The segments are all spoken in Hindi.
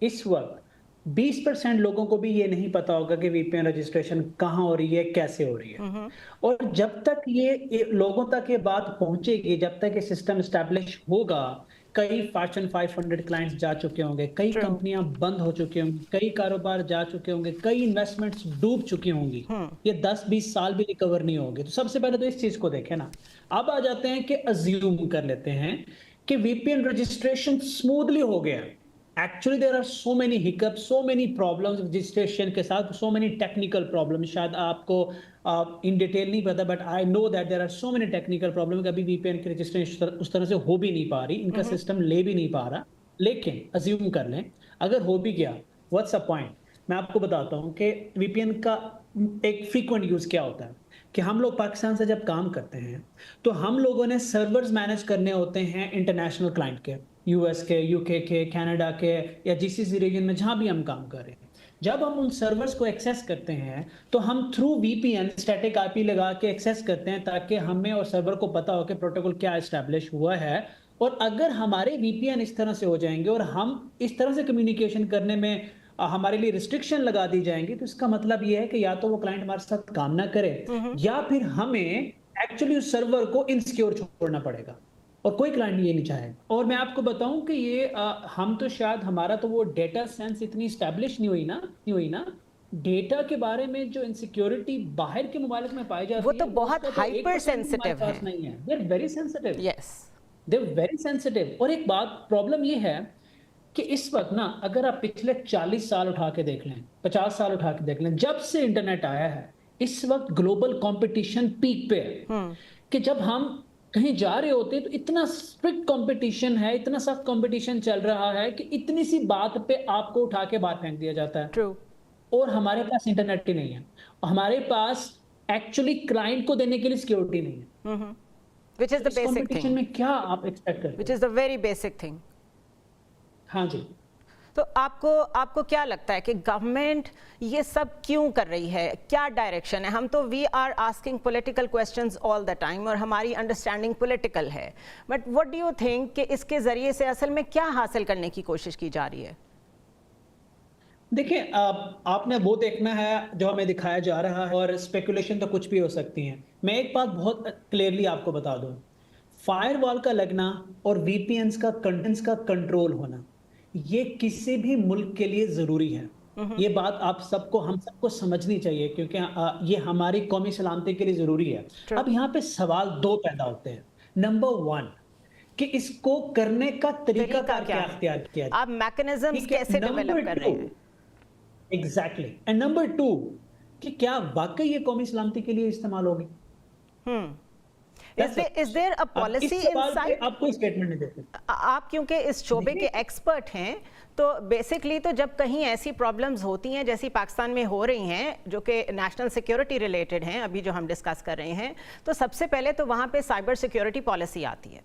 इस वक्त 20% लोगों को भी ये नहीं पता होगा कि वीपीएन रजिस्ट्रेशन कहाँ हो रही है, कैसे हो रही है। और जब तक ये लोगों तक ये बात पहुंचेगी, जब तक ये सिस्टम स्टैब्लिश होगा, कई फॉर्च्यून 500 क्लाइंट्स जा चुके होंगे, कई ट्रू। कंपनियां बंद हो चुकी होंगी, कई कारोबार जा चुके होंगे, कई इन्वेस्टमेंट्स डूब चुकी होंगी, ये 10-20 साल भी रिकवर नहीं होंगे। तो सबसे पहले तो इस चीज को देखें ना। अब आ जाते हैं कि अज्यूम कर लेते हैं कि वीपीएन रजिस्ट्रेशन स्मूथली हो गया। Actually there are so many hiccups, so many problems registration के साथ, सो मेनी टेक्निकल प्रॉब्लम। शायद आपको इन डिटेल नहीं पता, but I know that there are so many technical problem. अभी वीपीएन की रजिस्ट्रेशन उस तरह से हो भी नहीं पा रही, इनका सिस्टम ले भी नहीं पा रहा। लेकिन अज्यूम कर लें अगर हो भी गया, व्हाट्स अ पॉइंट। मैं आपको बताता हूं कि वीपीएन का एक फ्रीक्वेंट यूज क्या होता है कि हम लोग पाकिस्तान से जब काम करते हैं तो हम लोगों ने सर्वर्स मैनेज करने होते हैं इंटरनेशनल क्लाइंट के, यूएस के, यूके के, कनाडा के, या जीसीसी रीजन में जहां भी हम काम कर रहे हैं। जब हम उन सर्वर्स को एक्सेस करते हैं तो हम थ्रू वीपीएन स्टैटिक आईपी लगा के एक्सेस करते हैं, ताकि हमें और सर्वर को पता हो कि प्रोटोकॉल क्या एस्टैब्लिश हुआ है। और अगर हमारे वीपीएन इस तरह से हो जाएंगे और हम इस तरह से कम्युनिकेशन करने में हमारे लिए रिस्ट्रिक्शन लगा दी जाएंगी, तो इसका मतलब ये है कि या तो वो क्लाइंट हमारे साथ काम ना करे, या फिर हमें एक्चुअली उस सर्वर को इनसिक्योर छोड़ना पड़ेगा। और कोई क्लाइंट ये नहीं चाहेगा। और मैं आपको बताऊं कि ये हम तो शायद हमारा तो वो डेटा सेंस इतनी स्टैब्लिश नहीं हुई ना। डेटा के बारे में जो इनसिक्योरिटी बाहर के ममालिक में पाई जाती वो है, तो बहुत उसका तो हाइपर 1% भी हमारे सेंसिटिव पास है। नहीं है। They are very sensitive. Yes. They are very sensitive. और एक बात प्रॉब्लम ये है कि इस वक्त ना, अगर आप पिछले 40 साल उठा के देख लें, 50 साल उठा के देख लें, जब से इंटरनेट आया है, इस वक्त ग्लोबल कंपटीशन पीक पे है। कि जब हम कहीं जा रहे होते हैं तो इतना स्ट्रिक्ट कंपटीशन है, इतना सख्त कंपटीशन चल रहा है कि इतनी सी बात पे आपको उठा के बाहर फेंक दिया जाता है। ट्रू। और हमारे पास इंटरनेट ही नहीं है, हमारे पास एक्चुअली क्लाइंट को देने के लिए सिक्योरिटी नहीं है। विच इज तो द इस बेसिक कंपटीशन थिंग। में क्या आप एक्सपेक्ट करते विच हो? Is the very basic thing. हाँ जी। तो आपको क्या लगता है कि गवर्नमेंट ये सब क्यों कर रही है? क्या डायरेक्शन है? हम तो we are asking political questions all the time और हमारी अंडरस्टैंडिंग पॉलिटिकल है, but what do you think कि इसके जरिए से असल में क्या हासिल करने की कोशिश की जा रही है? देखिए, आपने वो देखना है जो हमें दिखाया जा रहा है, और स्पेकुलेशन तो कुछ भी हो सकती है। मैं एक बात बहुत क्लियरली आपको बता दूं, फायरवॉल का लगना और वीपीएन्स का कंटेंट्स का कंट्रोल होना, ये किसी भी मुल्क के लिए जरूरी है। ये बात आप सबको, हम सबको समझनी चाहिए, क्योंकि ये हमारी कौमी सलामती के लिए जरूरी है। True. अब यहाँ पे सवाल दो पैदा होते हैं। नंबर वन, कि इसको करने का तरीकाकार क्या क्या है? अख्तियार किया जाए। आप मैकेनिज्म्स ठीक है। कैसे डेवलप नंबर कर रहे टू, हैं? एग्जैक्टली, एंड नंबर टू, कि क्या वाकई ये कौमी सलामती के लिए इस्तेमाल होगी। इज देयर अ अब पॉलिसी इस इन सवाल पे साइट? आप कोई स्टेटमेंट नहीं देते। आप क्योंकि इस शोबे के देखिए, एक्सपर्ट हैं, तो बेसिकली तो जब कहीं ऐसी प्रॉब्लम्स होती हैं जैसी पाकिस्तान में हो रही हैं, जो कि नेशनल सिक्योरिटी रिलेटेड हैं, अभी जो हम डिस्कस कर रहे हैं, तो सबसे पहले तो वहाँ पे साइबर सिक्योरिटी पॉलिसी आती है।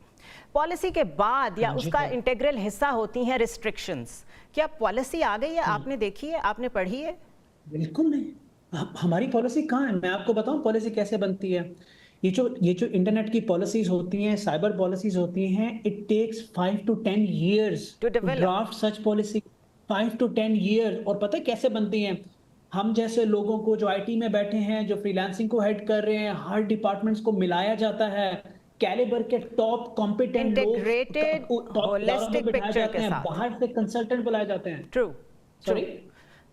पॉलिसी के बाद या उसका इंटीग्रल हिस्सा होती हैं रिस्ट्रिक्शंस। क्या पॉलिसी आ गई है? आपने देखी है? आपने पढ़ी है? बिल्कुल नहीं। हमारी पॉलिसी कहाँ है? मैं आपको बताऊं पॉलिसी कैसे बनती है। ये जो इंटरनेट की पॉलिसीज होती हैं, साइबर पॉलिसीज होती हैं, it takes 5 to 10 years to to develop. Draft such policy. 5 to 10 years। और पता है कैसे बनती हैं? हम जैसे लोगों को जो आईटी में बैठे हैं, जो फ्रीलांसिंग को हेड कर रहे हैं, हर डिपार्टमेंट्स को मिलाया जाता है, कैलिबर के टॉप कॉम्पिटेंट लोग इंटीग्रेटेड टॉप इदारों में होलिस्टिक बिठाए पिक्चर जाते के हैं, साथ। बाहर से कंसल्टेंट बुलाए जाते हैं। ट्रू। ट्रू। सॉरी।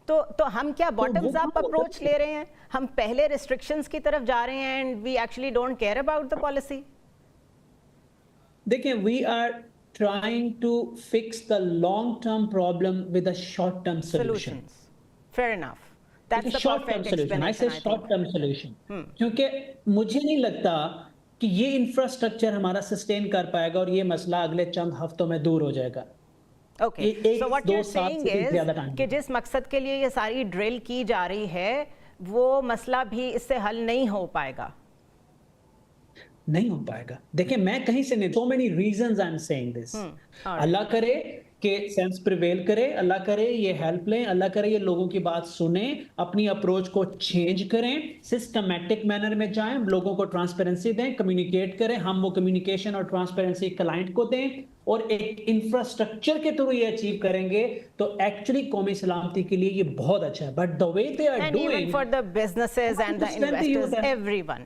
तो हम क्या तो वो बॉटम्स अप कहाँ होता अप्रोच है? ले रहे हैं? हम पहले रिस्ट्रिक्शंस की तरफ जा रहे हैं and we actually don't care about the policy. देखिए, we are trying to fix the long term problem with a short term solution. Solutions. Fair enough. ठीक है, that's the short term perfect solution, I say explanation I short think. Term solution. क्योंकि मुझे नहीं लगता कि ये इंफ्रास्ट्रक्चर हमारा सस्टेन कर पाएगा और ये मसला अगले चंद हफ्तों में दूर हो जाएगा। ओके, ये सो एक व्हाट दो यू आर साल सेइंग से भी इज ज्यादा टाइम कि जिस मकसद के लिए ये सारी ड्रिल की जा रही है, वो मसला भी इससे हल नहीं हो पाएगा। नहीं हो पाएगा। देखिए, मैं कहीं से नहीं, so many reasons I am saying this. Alright. अल्लाह करे के सेंस प्रिवेल करे, अल्लाह करे ये हेल्प लें, अल्लाह करे ये लोगों की बात सुने, अपनी अप्रोच को चेंज करें, सिस्टमैटिक मैनर में जाएं, लोगों को ट्रांसपेरेंसी दें, कम्युनिकेट करें, हम वो कम्युनिकेशन और ट्रांसपेरेंसी क्लाइंट को दें और एक इंफ्रास्ट्रक्चर के थ्रू ये अचीव करेंगे तो एक्चुअली कौमी सलामती के लिए ये बहुत अच्छा है। But the way they are And even doing for the businesses and the investors, everyone.